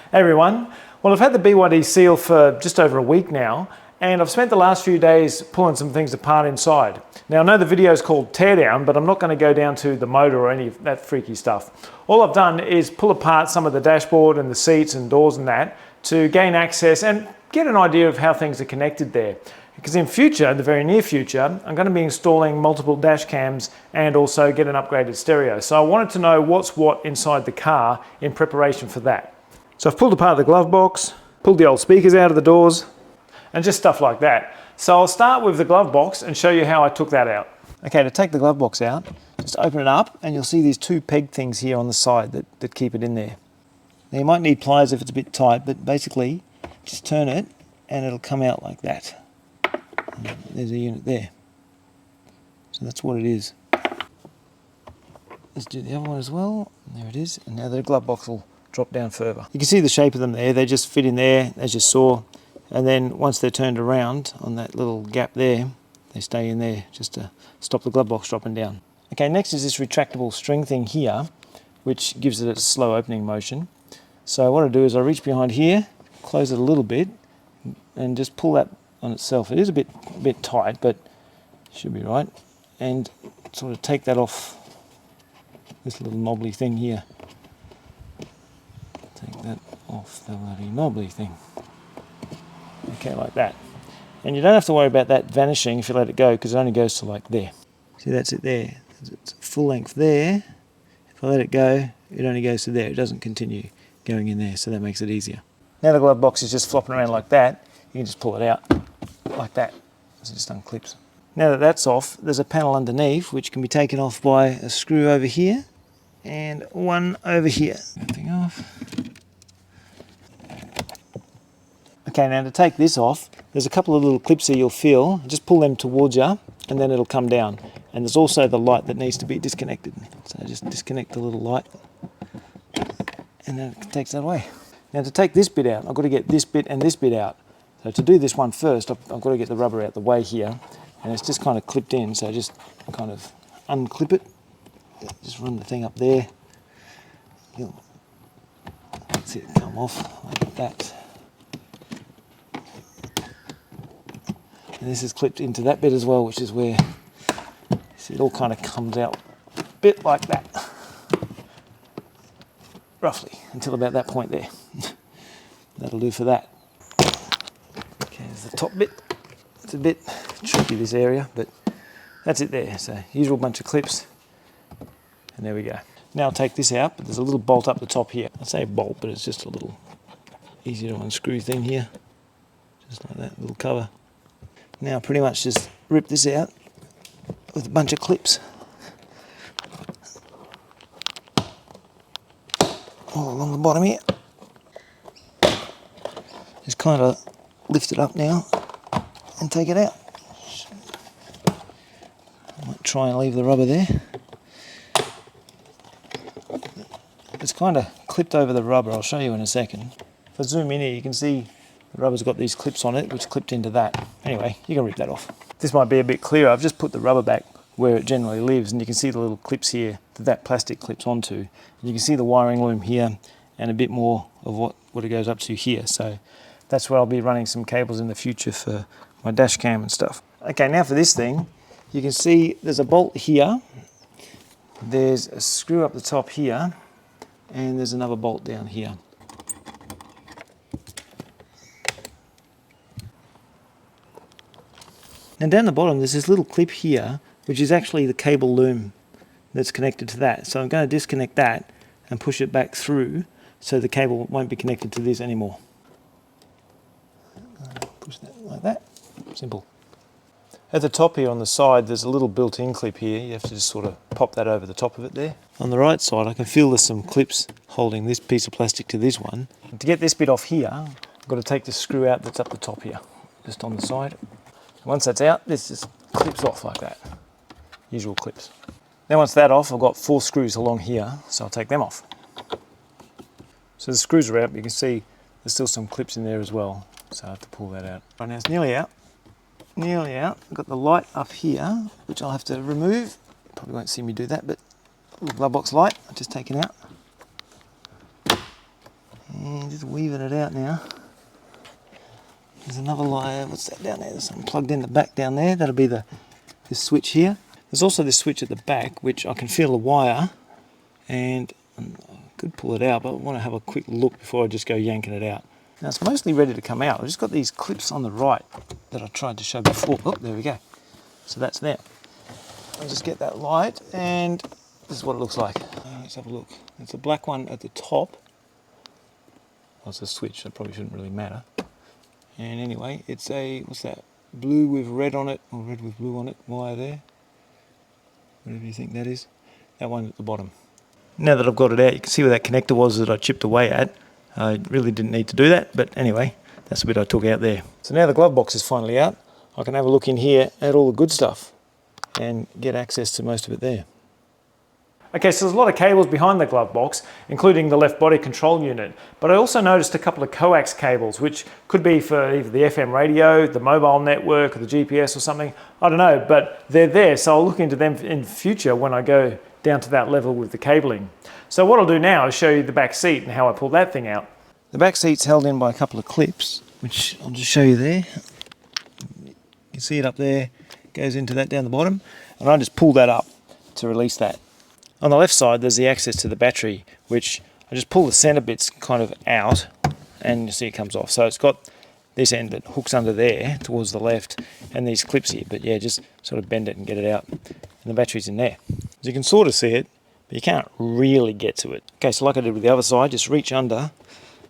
Hey everyone. Well, I've had the BYD Seal for just over a week now, and I've spent the last few days pulling some things apart inside. Now I know the video is called Teardown, but I'm not going to go down to the motor or any of that freaky stuff. All I've done is pull apart some of the dashboard and the seats and doors and that to gain access and get an idea of how things are connected there. Because in future, the very near future, I'm going to be installing multiple dash cams and also get an upgraded stereo. So I wanted to know what's what inside the car in preparation for that. So I've pulled apart the glove box, pulled the old speakers out of the doors, and just stuff like that. So I'll start with the glove box and show you how I took that out. Okay, to take the glove box out, just open it up and you'll see these two peg things here on the side that keep it in there. Now you might need pliers if it's a bit tight, but basically just turn it and it'll come out like that. And there's a unit there. So that's what it is. Let's do the other one as well. And there it is. And now the glove box will drop down further. You can see the shape of them there. They just fit in there as you saw. And then once they're turned around on that little gap there, they stay in there just to stop the glove box dropping down. Okay, next is this retractable string thing here, which gives it a slow opening motion. So what I do is I reach behind here, close it a little bit, and just pull that on itself. It is a bit tight, but it should be right. And sort of take that off this little knobbly thing here. Take that off the bloody knobbly thing. Okay, like that. And you don't have to worry about that vanishing if you let it go, because it only goes to like there. See, that's it there. It's full length there. If I let it go, it only goes to there. It doesn't continue going in there, so that makes it easier. Now the glove box is just flopping around like that. You can just pull it out like that. So it just unclips. Now that that's off, there's a panel underneath which can be taken off by a screw over here and one over here. Everything off. Okay, now to take this off, there's a couple of little clips here you'll feel. Just pull them towards you and then it'll come down. And there's also the light that needs to be disconnected. So just disconnect the little light and then it takes that away. Now to take this bit out, I've got to get this bit and this bit out. So to do this one first, I've got to get the rubber out the way here, and it's just kind of clipped in, so just kind of unclip it, just run the thing up there, you'll see it come off like that. And this is clipped into that bit as well, which is where, see, it all kind of comes out a bit like that, roughly, until about that point there. That'll do for that. There's the top bit. It's a bit tricky, this area, but that's it there. So usual bunch of clips, and there we go. Now I'll take this out, but there's a little bolt up the top here. I say bolt, but it's just a little easy to unscrew thing here, just like that little cover. Now pretty much just rip this out with a bunch of clips all along the bottom here. Just kind of lift it up now and take it out. I might try and leave the rubber there. It's kind of clipped over the rubber. I'll show you in a second. If I zoom in here, you can see the rubber's got these clips on it, which clipped into that. Anyway, you can rip that off. This might be a bit clearer. I've just put the rubber back where it generally lives, and you can see the little clips here that plastic clips onto. And you can see the wiring loom here and a bit more of what it goes up to here. So that's where I'll be running some cables in the future for my dash cam and stuff. Okay, now for this thing, you can see there's a bolt here, there's a screw up the top here, and there's another bolt down here. Now down the bottom there's this little clip here, which is actually the cable loom that's connected to that. So I'm going to disconnect that and push it back through so the cable won't be connected to this anymore. Push that like that. Simple. At the top here on the side there's a little built-in clip here. You have to just sort of pop that over the top of it there. On the right side I can feel there's some clips holding this piece of plastic to this one. And to get this bit off here, I've got to take the screw out that's up the top here, just on the side. Once that's out, this just clips off like that. Usual clips. Now once that's off, I've got 4 screws along here, so I'll take them off. So the screws are out, but you can see there's still some clips in there as well. So I have to pull that out. Right, now it's nearly out. Nearly out. I've got the light up here, which I'll have to remove. Probably won't see me do that, but the glove box light I've just taken out. And just weaving it out now. There's another light. What's that down there? There's something plugged in the back down there. That'll be this switch here. There's also this switch at the back, which I can feel the wire, and I could pull it out, but I want to have a quick look before I just go yanking it out. Now it's mostly ready to come out. I've just got these clips on the right that I tried to show before. Oh, there we go. So that's there. I'll just get that light, and this is what it looks like. Let's have a look. It's a black one at the top. Oh, it's a switch, that probably shouldn't really matter. And anyway, it's a, what's that? Blue with red on it, or red with blue on it, wire there. Whatever you think that is. That one at the bottom. Now that I've got it out, you can see where that connector was that I chipped away at. I really didn't need to do that, but anyway, that's the bit I took out there. So now the glove box is finally out. I can have a look in here at all the good stuff and get access to most of it there. Okay, so there's a lot of cables behind the glove box, including the left body control unit. But I also noticed a couple of coax cables, which could be for either the FM radio, the mobile network, or the GPS or something. I don't know, but they're there, so I'll look into them in the future when I go down to that level with the cabling. So what I'll do now is show you the back seat and how I pull that thing out. The back seat's held in by a couple of clips, which I'll just show you there. You can see it up there, goes into that down the bottom, and I just pull that up to release that. On the left side there's the access to the battery, which I just pull the centre bits kind of out and you see it comes off. So it's got this end that hooks under there towards the left and these clips here, but yeah, just sort of bend it and get it out. And the battery's in there. So you can sort of see it, but you can't really get to it. Okay, so like I did with the other side, just reach under,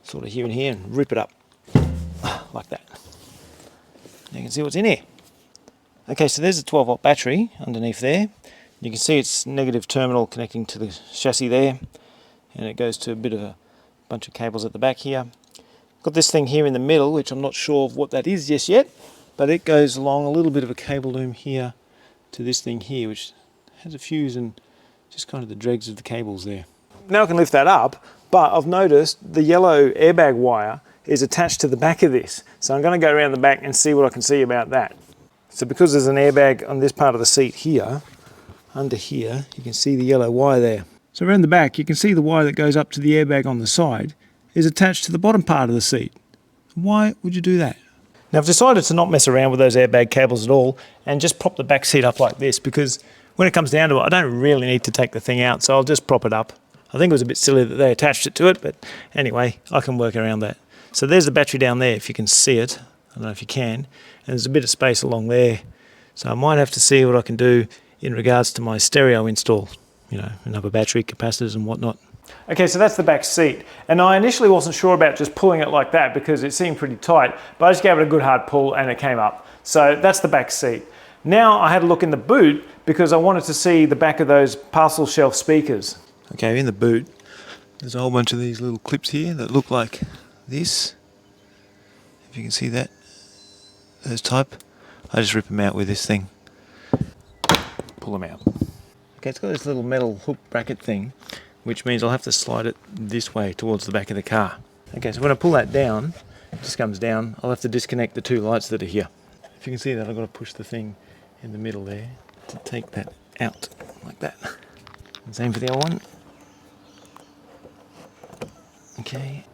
sort of here and here, and rip it up, like that. You can see what's in here. Okay, so there's a 12-volt battery underneath there. You can see its negative terminal connecting to the chassis there, and it goes to a bit of a bunch of cables at the back here. Got this thing here in the middle, which I'm not sure of what that is just yet, but it goes along a little bit of a cable loom here to this thing here, which has a fuse and just kind of the dregs of the cables there. Now I can lift that up, but I've noticed the yellow airbag wire is attached to the back of this. So I'm going to go around the back and see what I can see about that. So because there's an airbag on this part of the seat here, under here, you can see the yellow wire there. So around the back, you can see the wire that goes up to the airbag on the side is attached to the bottom part of the seat. Why would you do that? Now I've decided to not mess around with those airbag cables at all and just prop the back seat up like this, because when it comes down to it, I don't really need to take the thing out, so I'll just prop it up. I think it was a bit silly that they attached it to it, but anyway, I can work around that. So there's the battery down there, if you can see it. I don't know if you can. And there's a bit of space along there. So I might have to see what I can do in regards to my stereo install, you know, another battery, capacitors and whatnot. Okay, so that's the back seat. And I initially wasn't sure about just pulling it like that because it seemed pretty tight, but I just gave it a good hard pull and it came up. So that's the back seat. Now I had a look in the boot because I wanted to see the back of those parcel shelf speakers. Okay, in the boot, there's a whole bunch of these little clips here that look like this. If you can see that, those type. I just rip them out with this thing. Pull them out. Okay, it's got this little metal hook bracket thing, which means I'll have to slide it this way towards the back of the car. Okay, so when I pull that down, it just comes down. I'll have to disconnect the two lights that are here. If you can see that, I've got to push the thing in the middle there to take that out, like that. And same for the other one.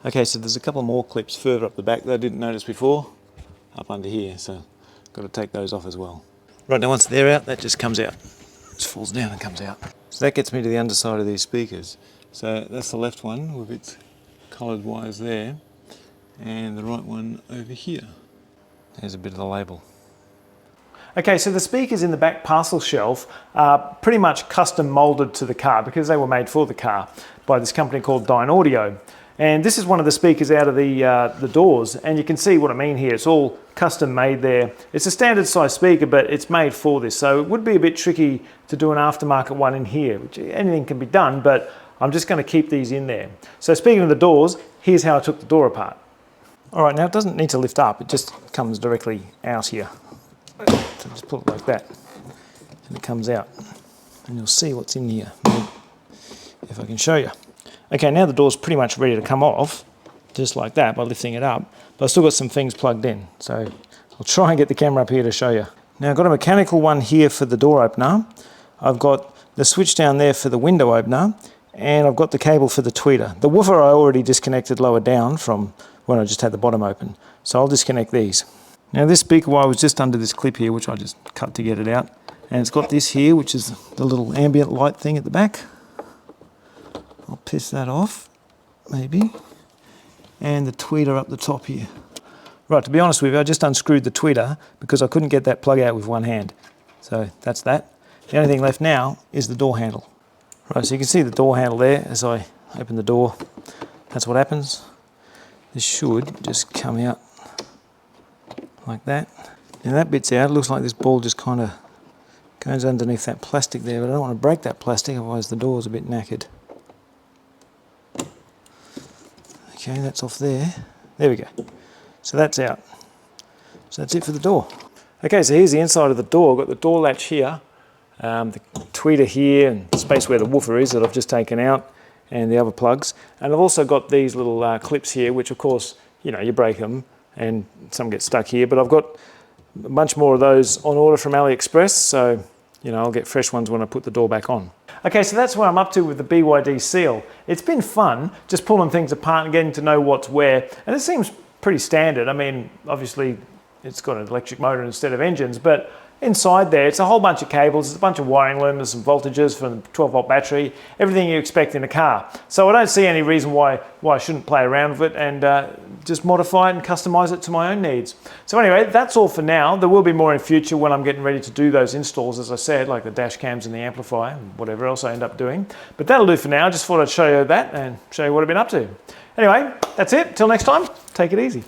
Okay, so there's a couple more clips further up the back that I didn't notice before, up under here, so I've got to take those off as well. Right, now once they're out, that just comes out. Just falls down and comes out. So that gets me to the underside of these speakers. So that's the left one with its coloured wires there, and the right one over here. There's a bit of the label. Okay, so the speakers in the back parcel shelf are pretty much custom moulded to the car because they were made for the car by this company called Dyne Audio. And this is one of the speakers out of the doors, and you can see what I mean here. It's all custom made there. It's a standard size speaker, but it's made for this, so it would be a bit tricky to do an aftermarket one in here, which anything can be done, but I'm just going to keep these in there. So speaking of the doors, here's how I took the door apart. All right, now it doesn't need to lift up, it just comes directly out here. So just pull it like that, and it comes out, and you'll see what's in here, if I can show you. Okay, now the door's pretty much ready to come off, just like that, by lifting it up, but I've still got some things plugged in, so I'll try and get the camera up here to show you. Now I've got a mechanical one here for the door opener, I've got the switch down there for the window opener, and I've got the cable for the tweeter. The woofer I already disconnected lower down from when I just had the bottom open. So I'll disconnect these. Now this speaker wire was just under this clip here, which I just cut to get it out. And it's got this here, which is the little ambient light thing at the back. I'll piss that off, maybe. And the tweeter up the top here. Right, to be honest with you, I just unscrewed the tweeter because I couldn't get that plug out with one hand. So that's that. The only thing left now is the door handle. Right, so you can see the door handle there as I open the door. That's what happens. This should just come out like that. Now that bit's out. It looks like this ball just kind of goes underneath that plastic there, but I don't want to break that plastic, otherwise the door's a bit knackered. Okay, that's off there. There we go. So that's out. So that's it for the door. Okay, so here's the inside of the door. I've got the door latch here, the tweeter here, and the space where the woofer is that I've just taken out, and the other plugs. And I've also got these little clips here, which of course, you know, you break them and some get stuck here, but I've got a bunch more of those on order from AliExpress, so, you know, I'll get fresh ones when I put the door back on. Okay, so that's where I'm up to with the BYD Seal. It's been fun just pulling things apart and getting to know what's where, and it seems pretty standard. I mean, obviously it's got an electric motor instead of engines, but inside there it's a whole bunch of cables, there's a bunch of wiring looms, there's some voltages for the 12-volt battery, everything you expect in a car. So I don't see any reason why I shouldn't play around with it and just modify it and customize it to my own needs. So anyway, that's all for now. There will be more in future when I'm getting ready to do those installs, as I said, like the dash cams and the amplifier and whatever else I end up doing. But that'll do for now. Just thought I'd show you that and show you what I've been up to. Anyway, that's it. Till next time, take it easy.